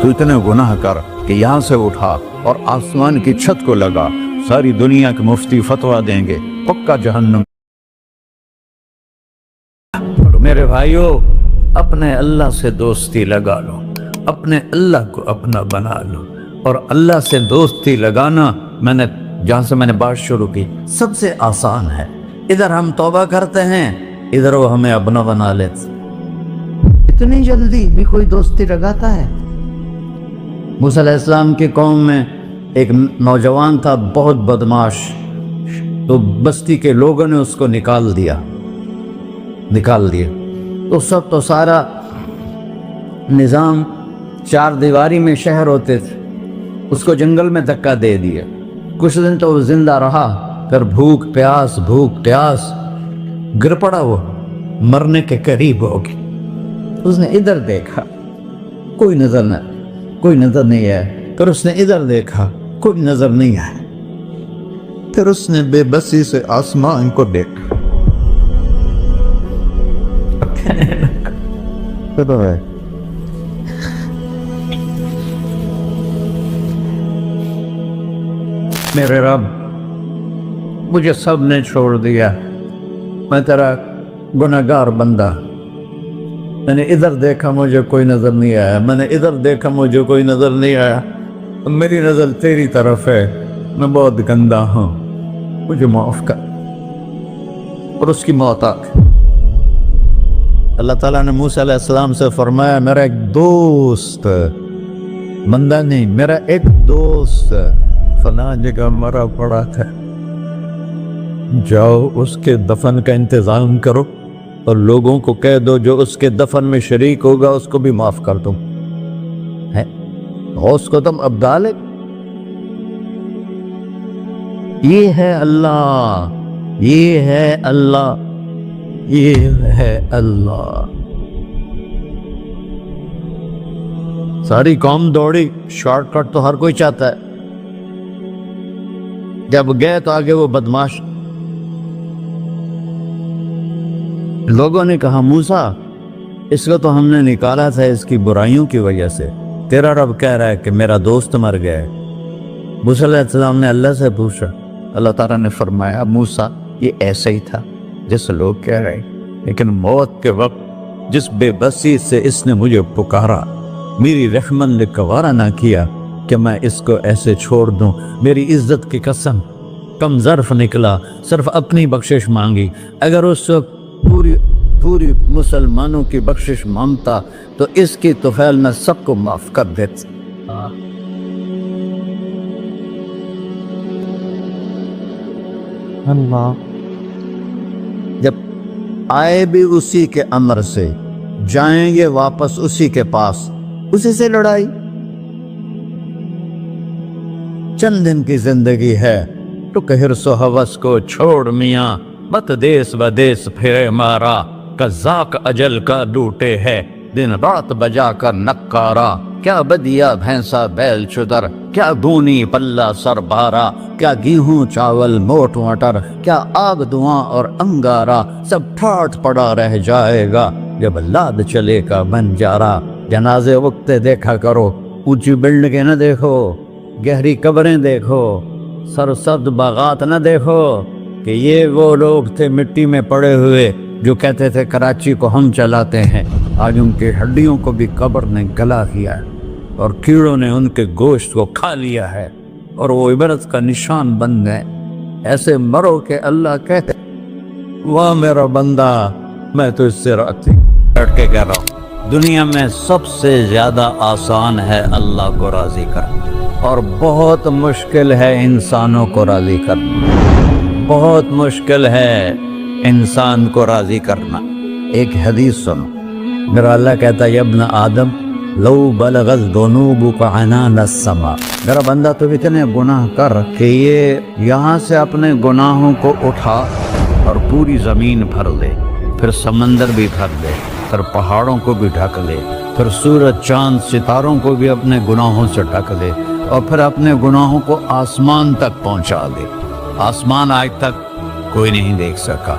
تو اتنے گناہ کر کہ یہاں سے اٹھا اور آسمان کی چھت کو لگا، ساری دنیا کے مفتی فتویٰ دیں گے، پکا جہنم۔ میرے بھائیو، اپنے اللہ سے دوستی لگا لو، اپنے اللہ کو اپنا بنا لو۔ اور اللہ سے دوستی لگانا، جہاں سے میں نے بات شروع کی، سب سے آسان ہے۔ ادھر ہم توبہ کرتے ہیں، ادھر وہ ہمیں اپنا بنا لیتے۔ اتنی جلدی بھی کوئی دوستی لگاتا ہے؟ موسیٰ علیہ السلام کی قوم میں ایک نوجوان تھا، بہت بدماش، تو بستی کے لوگوں نے اس کو نکال دیا۔ تو سب تو سارا نظام چار دیواری میں شہر ہوتے تھے، اس کو جنگل میں دھکا دے دیا۔ کچھ دن تو وہ زندہ رہا، پھر بھوک پیاس گر پڑا، وہ مرنے کے قریب ہو گیا۔ اس نے ادھر دیکھا، کوئی نظر نہیں آیا، پھر اس نے ادھر دیکھا، کوئی نظر نہیں آیا، پھر اس نے بے بسی سے آسمان کو دیکھا۔ میرے رب، مجھے سب نے چھوڑ دیا، میں تیرا گناہگار بندہ، میں نے ادھر دیکھا مجھے کوئی نظر نہیں آیا، میں نے ادھر دیکھا مجھے کوئی نظر نہیں آیا، میری نظر تیری طرف ہے، میں بہت گندا ہوں، مجھے معاف کر۔ اور اس کی موت آ گئی۔ اللہ تعالیٰ نے موسیٰ علیہ السلام سے فرمایا، میرا ایک دوست، بندہ نہیں، میرا ایک دوست فلاں جگہ مرا پڑا تھا، جاؤ اس کے دفن کا انتظام کرو اور لوگوں کو کہہ دو جو اس کے دفن میں شریک ہوگا اس کو بھی معاف کر دو۔ غوث کو تم ابدال ہے۔ یہ ہے اللہ، یہ ہے اللہ، یہ ہے اللہ۔ ساری قوم دوڑی، شارٹ کٹ تو ہر کوئی چاہتا ہے۔ جب گئے تو آگے وہ بدماش، لوگوں نے کہا موسیٰ اس کو تو ہم نے نکالا تھا اس کی برائیوں کی وجہ سے، تیرا رب کہہ رہا ہے کہ میرا دوست مر گیا ہے۔ موسیٰ علیہ السلام نے اللہ سے پوچھا، اللہ تعالیٰ نے فرمایا موسیٰ یہ ایسا ہی تھا جس لوگ کہہ رہے، لیکن موت کے وقت جس بے بسی سے اس نے مجھے پکارا، میری رحمت نے گوارا نہ کیا کہ میں اس کو ایسے چھوڑ دوں۔ میری عزت کی قسم، کم ظرف نکلا، صرف اپنی بخشش مانگی۔ اگر اس وقت پوری مسلمانوں کی بخشش مانگتا تو اس کی طفیل میں سب کو معاف کر دیتا۔ اللہ جب آئے بھی اسی کے امر سے، جائیں گے واپس اسی کے پاس، اسی سے لڑائی۔ چند دن کی زندگی ہے، تو حرص و ہوس کو چھوڑ میاں، مت دیس بدیس پھرے مارا، قزاق اجل کا لوٹے ہے، دن رات بجا کر نکارا۔ کیا بدیا بھینسا بیل چدر، کیا گونی پلہ سر بارا، کیا گیہوں چاول موٹ مٹر، کیا آگ دھواں اور انگارا، سب ٹھاٹھ پڑا رہ جائے گا جب لاد چلے کا بن جارا۔ جنازے وقت دیکھا کرو، اونچی بلڈنگیں نہ دیکھو، گہری قبریں دیکھو، سرسبز باغات نہ دیکھو کہ یہ وہ لوگ تھے مٹی میں پڑے ہوئے جو کہتے تھے کراچی کو ہم چلاتے ہیں۔ آج ان کی ہڈیوں کو بھی قبر نے گلا کیا ہے اور کیڑوں نے ان کے گوشت کو کھا لیا ہے اور وہ عبرت کا نشان بن گئے۔ ایسے مرو کہ اللہ کہتے واہ میرا بندہ، میں تو اس سے ڈٹ کے کہہ رہا ہوں، دنیا میں سب سے زیادہ آسان ہے اللہ کو راضی کرنا، اور بہت مشکل ہے انسانوں کو راضی کرنا، بہت مشکل ہے انسان کو راضی کرنا۔ ایک حدیث سنو، میرا اللہ کہتا ہے ابن آدم لو بلغت ذنوبک عنان السماء، میرا بندہ تو اتنے گناہ کر کہ یہ یہاں سے اپنے گناہوں کو اٹھا اور پوری زمین بھر لے، پھر سمندر بھی بھر لے، پھر پہاڑوں کو بھی ڈھک لے، پھر سورج چاند ستاروں کو بھی اپنے گناہوں سے ڈھک لے، اور پھر اپنے گناہوں کو آسمان تک پہنچا دے۔ آسمان آج تک کوئی نہیں دیکھ سکا،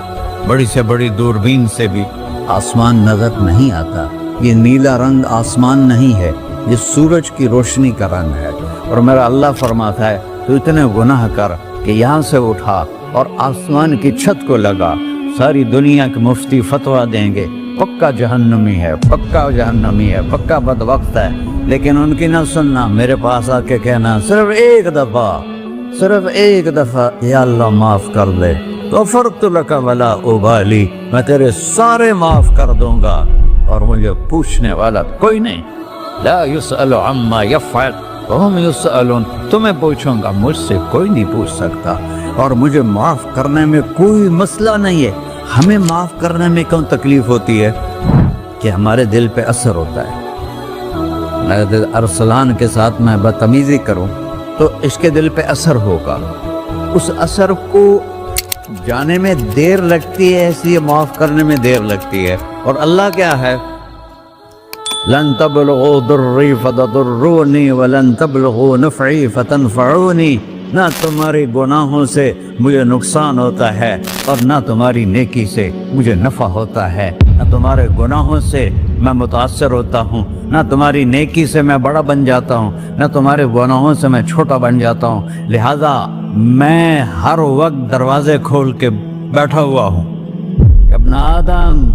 بڑی سے بڑی دوربین سے بھی آسمان نظر نہیں آتا۔ یہ نیلا رنگ آسمان نہیں ہے، یہ سورج کی روشنی کا رنگ ہے، اور میرا اللہ فرماتا ہے تو اتنے گناہ کر کہ یہاں سے اٹھا اور آسمان کی چھت کو لگا، ساری دنیا کے مفتی فتویٰ دیں گے پکا جہنمی ہے، پکا جہنمی ہے، پکا بدبخت ہے، لیکن ان کی نہ سننا، میرے پاس آ کے کہنا صرف ایک دفعہ یا اللہ معاف کر دے، غفرت لک ولا ابالی، میں تیرے سارے معاف کر دوں گا اور مجھے پوچھنے والا کوئی نہیں، لا یسأل عما یفعل وهم یسألون، تمہیں پوچھوں گا، مجھ سے کوئی نہیں پوچھ سکتا، اور مجھے معاف کرنے میں کوئی مسئلہ نہیں ہے۔ ہمیں معاف کرنے میں کیوں تکلیف ہوتی ہے؟ کہ ہمارے دل پہ اثر ہوتا ہے۔ اگر ارسلان کے ساتھ میں بدتمیزی کروں تو اس کے دل پہ اثر ہوگا، اس اثر کو جانے میں دیر لگتی ہے، اس لیے معاف کرنے میں دیر لگتی ہے۔ اور اللہ کیا ہے؟ لن تبلغوا ضري فتضروني ولن تبلغوا نفعي فتنفعوني، نہ تمہاری گناہوں سے مجھے نقصان ہوتا ہے اور نہ تمہاری نیکی سے مجھے نفع ہوتا ہے، نہ تمہارے گناہوں سے میں متاثر ہوتا ہوں، نہ تمہاری نیکی سے میں بڑا بن جاتا ہوں، نہ تمہارے گناہوں سے میں چھوٹا بن جاتا ہوں، لہذا میں ہر وقت دروازے کھول کے بیٹھا ہوا ہوں۔ ابن آدم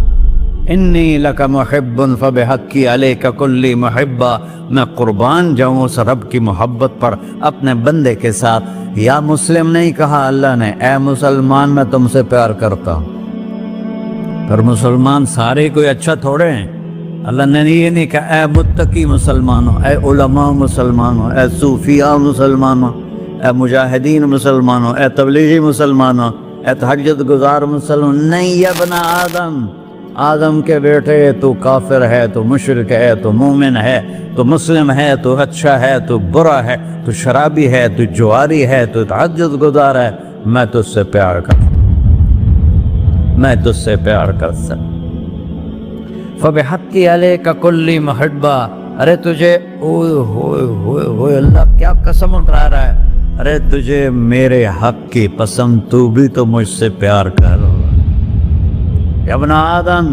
انی لک محب فبحقی علیک کلی محبہ، میں قربان جاؤں اس رب کی محبت پر اپنے بندے کے ساتھ۔ یا مسلم نہیں کہا اللہ نے، اے مسلمان میں تم سے پیار کرتا ہوں۔ پر مسلمان سارے کوئی اچھا تھوڑے ہیں، اللہ نے یہ نہیں کہا اے متقی مسلمانوں، اے علماء مسلمانوں، اے صوفیاء مسلمانوں، اے مجاہدین مسلمانوں، اے تبلیغی مسلمانوں، اے تہجد گزار مسلمان، نہیں یا ابن آدم، آدم کے بیٹے، تو کافر ہے، تو مشرک ہے، تو مومن ہے، تو مسلم ہے، تو اچھا ہے، تو برا ہے، تو شرابی ہے، تو جواری ہے، تو تہجد گزار ہے، میں تجھ سے پیار کرتا فبحقی علیک کلی محبہ، ارے تجھے اوئے ہوئے ہوئے ہوئے اللہ کیا قسم اٹھا رہا ہے، ارے تجھے میرے حق کی پسند، تو بھی تو مجھ سے پیار کر۔ ابن آدم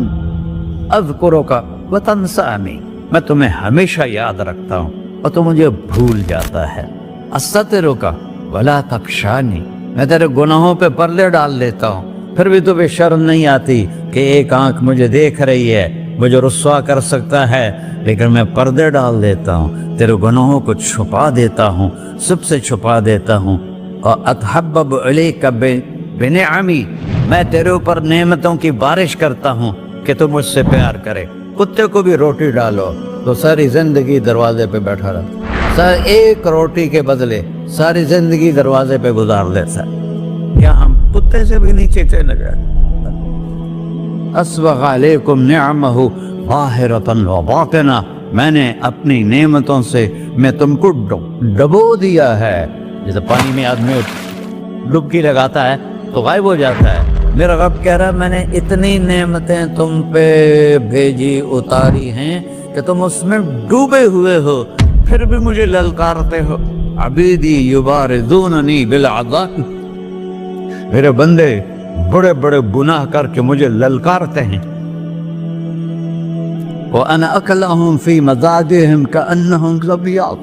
اذکرک وتنسانی، میں تمہیں ہمیشہ یاد رکھتا ہوں اور تو مجھے بھول جاتا ہے۔ استترک ولا تخشانی، میں تیرے گناہوں پہ پردے ڈال دیتا ہوں، پھر بھی تمہیں شرم نہیں آتی کہ ایک آنکھ مجھے دیکھ رہی ہے، مجھے رسوا کر سکتا ہے، لیکن میں پردے ڈال دیتا ہوں، تیرے گناہوں کو چھپا دیتا ہوں، سب سے چھپا دیتا ہوں۔ اور اتحبب الیک بنعمی، میں تیرے اوپر نعمتوں کی بارش کرتا ہوں کہ تو مجھ سے پیار کرے۔ کتے کو بھی روٹی ڈالو تو ساری زندگی دروازے پہ بیٹھا رہتا، ایک روٹی کے بدلے ساری زندگی دروازے پہ گزار لیتا ہے، کیا ہم کتے سے بھی نیچے چلے گئے؟ اسبغ علیکم نعمہ ظاہرۃ وباطنہ، میں نے اپنی نعمتوں سے میں تم کو ڈبو دیا ہے، جیسے پانی میں آدمی ڈبکی لگاتا ہے تو غائب ہو جاتا ہے۔ میرا رب کہہ رہا ہے میں نے اتنی نعمتیں تم پہ بھیجی، اتاری ہیں کہ تم اس میں ڈوبے ہوئے ہو، پھر بھی مجھے للکارتے ہو۔ عبیدی یبارزوننی بالعذاب، میرے بندے بڑے بڑے گناہ کر کے مجھے للکارتے ہیں۔ وَأَنَا أَكْلَهُمْ فِي مَزَاجِهِمْ كَأَنَّهُمْ ظَبِيَّةٌ،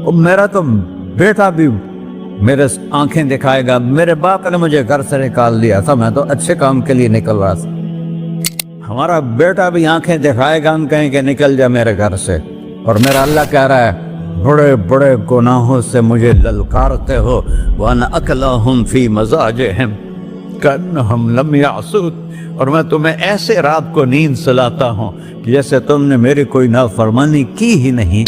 اور میرا تو بیٹا بھی میرے آنکھیں دکھائے گا، میرے باپ نے مجھے گھر سے نکال دیا تھا، میں تو اچھے کام کے لیے نکل رہا تھا، ہمارا بیٹا بھی آنکھیں دکھائے گا، ہم کہیں کہ نکل جا میرے گھر سے۔ اور میرا اللہ کہہ رہا ہے بڑے بڑے گناہوں سے مجھے للکارتے ہو۔ وَأَنَا أَكْلَهُمْ فِي مَزَاجِهِمْ كَأَنَّهُمْ لَمْ يَعْصُونِ، اور میں تمہیں ایسے رات کو نیند سلاتا ہوں کہ جیسے تم نے میری کوئی نافرمانی کی ہی نہیں۔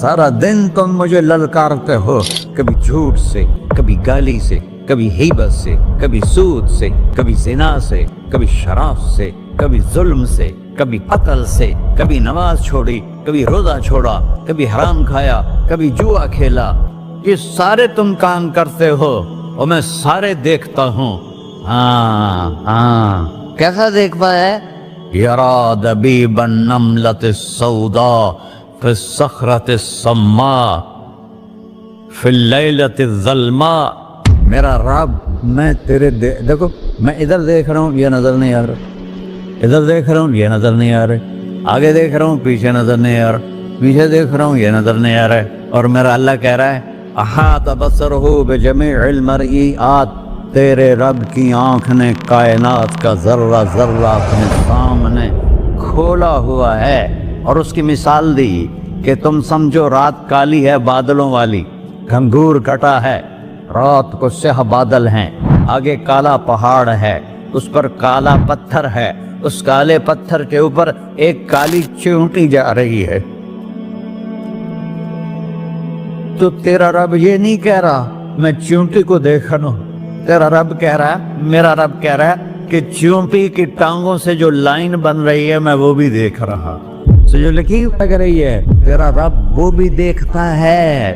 سارا دن تم مجھے للکارتے ہو، کبھی جھوٹ سے، کبھی گالی سے، کبھی غیبت سے، کبھی سود سے، کبھی زنا سے، کبھی شراب سے، کبھی ظلم سے، کبھی قتل سے، کبھی نماز چھوڑی، کبھی روزہ چھوڑا، کبھی حرام کھایا، کبھی جوا کھیلا، یہ سارے تم کام کرتے ہو اور میں سارے دیکھتا ہوں۔ کیسا دیکھ پایا ہے؟ یرا دبیب النملۃ السوداء فی الصخرۃ الصماء فی اللیلۃ الظلماء، میرا رب میں تیرے دیکھو میں ادھر دیکھ رہا ہوں، یہ نظر نہیں آ رہا، ادھر دیکھ رہا ہوں، یہ نظر نہیں آ رہا، آگے دیکھ رہا ہوں پیچھے نظر نہیں آ رہا، پیچھے دیکھ رہا ہوں یہ نظر نہیں آ رہا ہے، اور میرا اللہ کہہ رہا ہے احاط بصرہ بجمیع المرئیات، تیرے رب کی آنکھ نے کائنات کا ذرہ ذرہ اپنے سامنے کھولا ہوا ہے، اور اس کی مثال دی کہ تم سمجھو رات کالی ہے بادلوں والی، گھنگور کٹا ہے، رات کو سیاہ بادل ہیں، آگے کالا پہاڑ ہے، اس پر کالا پتھر ہے، اس کالے پتھر کے اوپر ایک کالی چیونٹی جا رہی ہے۔ تو تیرا رب یہ نہیں کہہ رہا میں چیونٹی کو دیکھ رہا ہوں، تیرا رب کہہ رہا ہے، میرا رب کہہ رہا ہے کہ چیونٹی کی ٹانگوں سے جو لائن بن رہی ہے میں وہ بھی دیکھ رہا، سے جو لکیر لگ رہی ہے تیرا رب وہ بھی دیکھتا ہے۔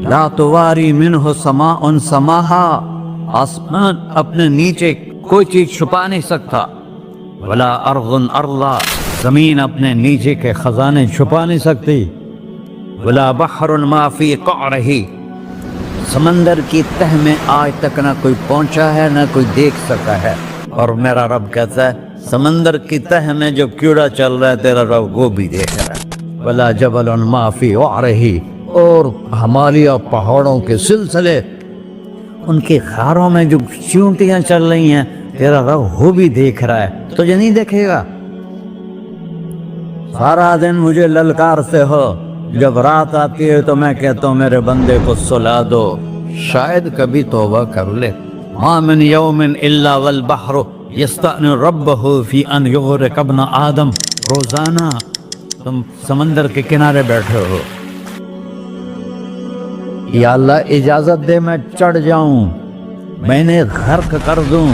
لا تواری منہ سماء سماہا، آسمان اپنے نیچے کوئی چیز چھپا نہیں سکتا، ولا ارض ارضا، زمین اپنے نیچے کے خزانے چھپا نہیں سکتی، ولا بحر ما فی قعرہ، سمندر کی تہ میں آج تک نہ کوئی پہنچا ہے نہ کوئی دیکھ سکا ہے، اور میرا رب کہتا ہے سمندر کی تہ میں جو کیڑا چل رہا ہے تیرا رب وہ بھی دیکھ رہا ہے، ولا جبل ما فی وعرہ، اور ہمالیہ پہاڑوں کے سلسلے ان کی خاروں میں جو چیونٹیاں چل رہی ہیں تیرا رب وہ بھی دیکھ رہا ہے، تجھے نہیں دیکھے گا؟ سارا دن مجھے للکارتے ہو، جب رات آتی ہے تو میں کہتا ہوں میرے بندے کو سلا دو، شاید کبھی توبہ کر لے۔ ما من یوم الا والبحر یستأن ربہ فی ان یغرق ابن آدم، روزانہ تم سمندر کے کنارے بیٹھے ہو، یا اللہ اجازت دے میں چڑھ جاؤں، میں نے غرق کر دوں،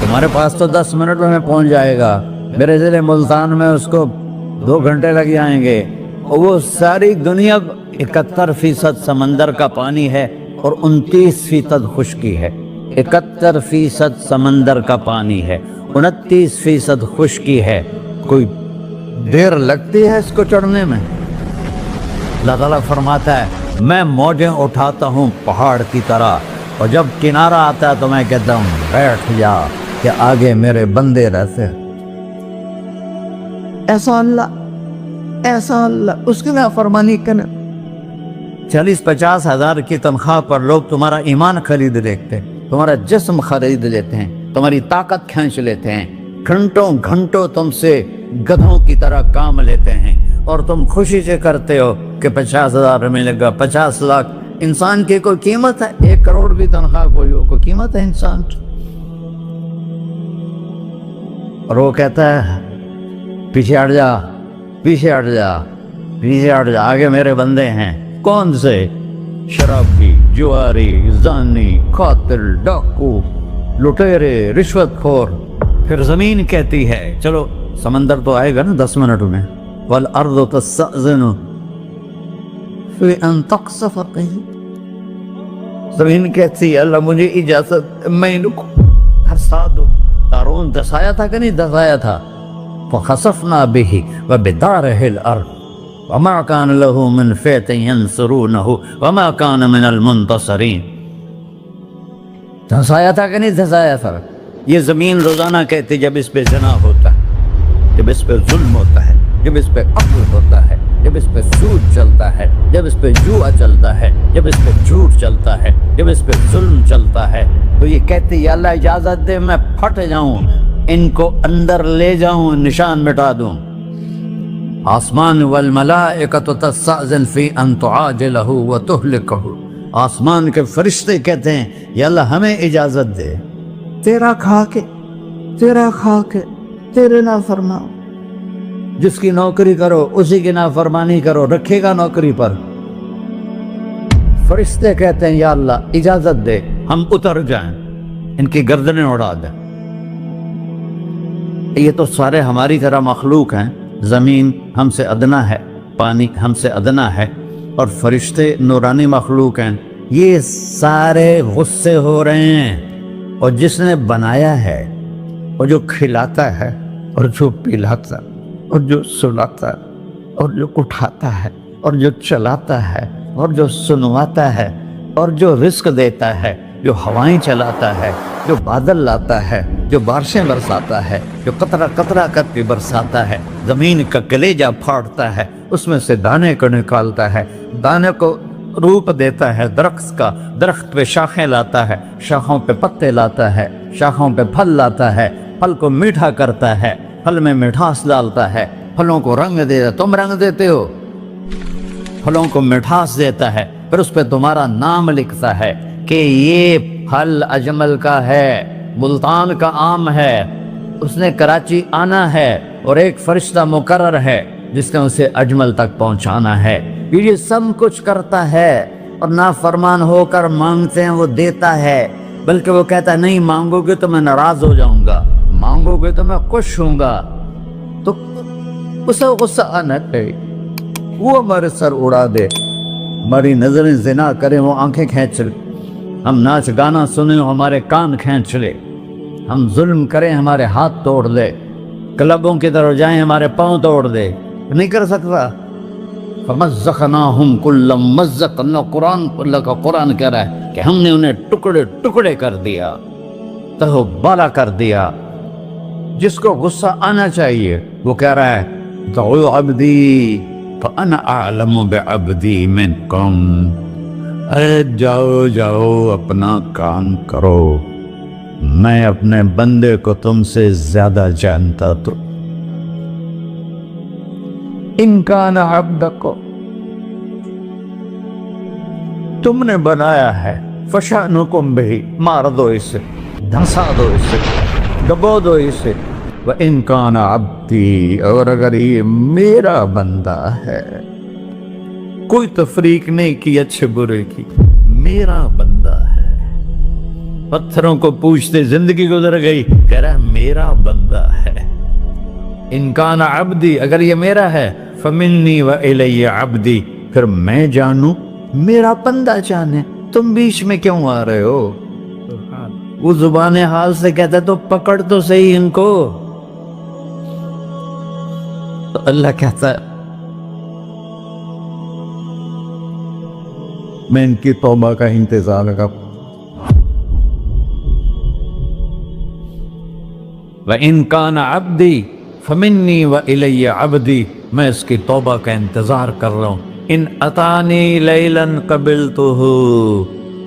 تمہارے پاس تو 10 منٹ میں پہنچ جائے گا، میرے ضلع ملتان میں اس کو 2 گھنٹے لگ جائیں گے، اور وہ ساری دنیا 71% سمندر کا پانی ہے اور 29% خشکی ہے، 71% سمندر کا پانی ہے، 29% خشکی ہے، کوئی دیر لگتی ہے اس کو چڑھنے میں؟ اللہ تعالیٰ فرماتا ہے میں موجیں اٹھاتا ہوں پہاڑ کی طرح، اور جب کنارہ آتا ہے تو میں کہتا ہوں بیٹھ جا کہ آگے میرے بندے رہتے ہیں۔ ایسا اللہ اس کی نافرمانی کرنا، 40-50 ہزار کی تنخواہ پر لوگ تمہارا ایمان خرید لیتے ہیں، تمہارا جسم خرید لیتے ہیں، تمہاری طاقت کھینچ لیتے ہیں، گھنٹوں گھنٹوں تم سے گدھوں کی طرح کام لیتے ہیں، اور تم خوشی سے کرتے ہو کہ 50,000 ملے گا، 50 لاکھ۔ انسان کی کوئی قیمت ہے؟ 1 کروڑ بھی تنخواہ کوئی قیمت ہے انسان؟ اور وہ کہتا ہے پیچھے ہٹ جا، پیچھے ہٹ جا، پیچھے ہٹ جا، آگے میرے بندے ہیں۔ کون سے؟ شرابی، جواری، زانی، قاتل، ڈاکو، لٹیرے، رشوت خور۔ پھر زمین کہتی ہے چلو سمندر تو آئے گا نا 10 منٹ میں، والارض تستأذن فی ان تقصف قیل، زمین کہتی ہے اللہ مجھے اجازت، میں ان کو دھسا دو۔ قارون دھسایا تھا کہ نہیں دھسایا تھا؟ فخسفنا به وبداره الارض وما كان له من فئة ينصرونه وما كان من المنتصرين۔ دھسایا تھا کہ نہیں دھسایا تھا؟ یہ زمین روزانہ کہتی جب اس پہ زنا ہوتا ہے، جب اس پہ ظلم ہوتا ہے، جب اس پہ قتل ہوتا ہے، جب اس پہ سود چلتا ہے، جب اس پہ جوا چلتا ہے، جب اس پہ جھوٹ چلتا ہے، جب اس پہ ظلم چلتا ہے، تو یہ کہتی یا اللہ اجازت دے میں پھٹ جاؤں، ان کو اندر لے جاؤں، نشان مٹا دوں۔ آسمان والملائکۃ تستأذن فی ان تعاجلہ وتہلکہ، آسمان کے فرشتے کہتے ہیں یا اللہ ہمیں اجازت دے، تیرا کھا کے تیرے نافرمان، جس کی نوکری کرو اسی کی نافرمانی کرو، رکھے گا نوکری پر؟ فرشتے کہتے ہیں یا اللہ اجازت دے ہم اتر جائیں، ان کی گردنیں اڑا دیں۔ یہ تو سارے ہماری طرح مخلوق ہیں، زمین ہم سے ادنا ہے، پانی ہم سے ادنا ہے، اور فرشتے نورانی مخلوق ہیں، یہ سارے غصے ہو رہے ہیں، اور جس نے بنایا ہے اور جو کھلاتا ہے اور جو پلاتا اور جو سلاتا ہے اور جو اٹھاتا ہے اور جو چلاتا ہے اور جو سنواتا ہے اور جو رزق دیتا ہے، جو ہوائیں چلاتا ہے، جو بادل لاتا ہے، جو بارشیں برساتا ہے، جو قطرہ قطرہ کر کے برساتا ہے، زمین کا کلیجہ پھاڑتا ہے، اس میں سے دانے کو نکالتا ہے، دانے کو روپ دیتا ہے درخت کا، درخت پہ شاخیں لاتا ہے، شاخوں پہ پتے لاتا ہے، شاخوں پہ پھل لاتا ہے، پھل کو میٹھا کرتا ہے، پھل میں مٹھاس ڈالتا ہے، پھلوں کو رنگ دیتا ہے۔ تم رنگ دیتے ہو، پھلوں کو مٹھاس دیتا ہے، پھر اس پہ تمہارا نام لکھتا ہے کہ یہ پھل اجمل کا ہے، ملتان کا آم ہے، اس نے کراچی آنا ہے، اور ایک فرشتہ مقرر ہے جس نے اسے اجمل تک پہنچانا ہے۔ یہ سب کچھ کرتا ہے، اور نافرمان ہو کر مانگتے ہیں وہ دیتا ہے، بلکہ وہ کہتا ہے نہیں مانگو گے تو میں ناراض ہو جاؤں گا، مانگو گے تو میں خوش ہوں گا۔ تو اسے غصہ آنا چاہیے، وہ ہمارے سر اڑا دے، ہماری نظریں زنا کریں وہ آنکھیں کھینچ لے، ہم ناچ گانا سنیں وہ ہمارے کان کھینچ لے، ہم ظلم کریں ہمارے ہاتھ توڑ دے، کلبوں کی طرف جائیں ہمارے پاؤں توڑ دے، نہیں کر سکتا۔ فَمَزَّقْنَاهُمْ كُلَّ مُمَزَّقٍ، اللہ کا قرآن کہہ رہا ہے کہ ہم نے انہیں ٹکڑے ٹکڑے کر دیا، تہو بالا کر دیا۔ جس کو غصہ آنا چاہیے وہ کہہ رہا ہے دعو عبدی فَأَنَا أَعْلَمُ بِعَبْدِي مِنْكُمْ، ارے جاؤ جاؤ اپنا کام کرو، میں اپنے بندے کو تم سے زیادہ جانتا۔ تو ان کان عبدکم، تم نے بنایا ہے، فشانکم بہی، مار دو اسے، دھنسا دو اسے، دبو دو اسے۔ وَإِن كَانَ عَبْدِي، اور اگر یہ میرا بندہ ہے، کوئی تفریق نہیں کی اچھے برے کی، میرا بندہ ہے۔ پتھروں کو پوچھتے زندگی گزر گئی، کہہ رہا ہے میرا بندہ ہے۔ ان کان عبدی، اگر یہ میرا ہے، فمنی وإلی عبدی، پھر میں جانوں میرا بندہ جانے، تم بیچ میں کیوں آ رہے ہو؟ وہ زبان حال سے کہتا تو پکڑ تو صحیح ان کو۔ تو اللہ کہتا ہے میں ان کی توبہ کا انتظار کروں۔ وَإِن كَانَ عَبْدِي فَمِنِّي وَإِلَيَّ عَبْدِي، میں اس کی توبہ کا انتظار کر رہا ہوں۔ ان اتانی لیلاً قبلتہ،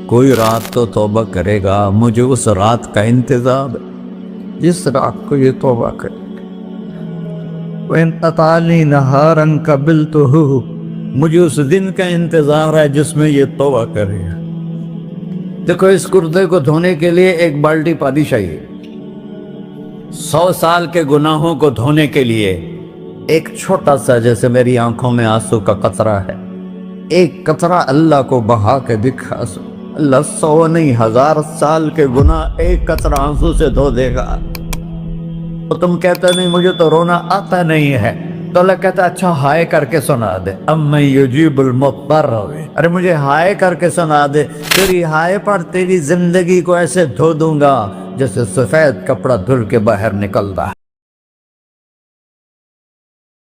کوئی رات تو توبہ کرے گا، مجھے اس رات کا انتظار ہے جس رات کو یہ توبہ کرے گا۔ وَإِنْ أَتَانِي نَهَارًا قَبِلْتُهُ، مجھے اس دن کا انتظار ہے جس میں یہ توبہ کرے گا۔ دیکھو اس کرتے کو دھونے کے لیے ایک بالٹی پانی چاہیے، 100 سال کے گناہوں کو دھونے کے لیے ایک چھوٹا سا، جیسے میری آنکھوں میں آنسو کا قطرہ ہے، ایک قطرہ اللہ کو بہا کے دکھا سو، اللہ 100 نہیں 1000 سال کے گناہ ایک قطرہ آنسو سے دھو دے گا۔ تو تم کہتے نہیں مجھے تو رونا آتا نہیں ہے، تو اللہ کہتا اچھا ہائے کر کے سنا دے، اَمَّن یُجِیبُ الْمُضْطَرَّ، ارے مجھے ہائے کر کے سنا دے، تیری ہائے پر تیری زندگی کو ایسے دھو دوں گا جیسے سفید کپڑا دھل کے باہر نکلتا ہے۔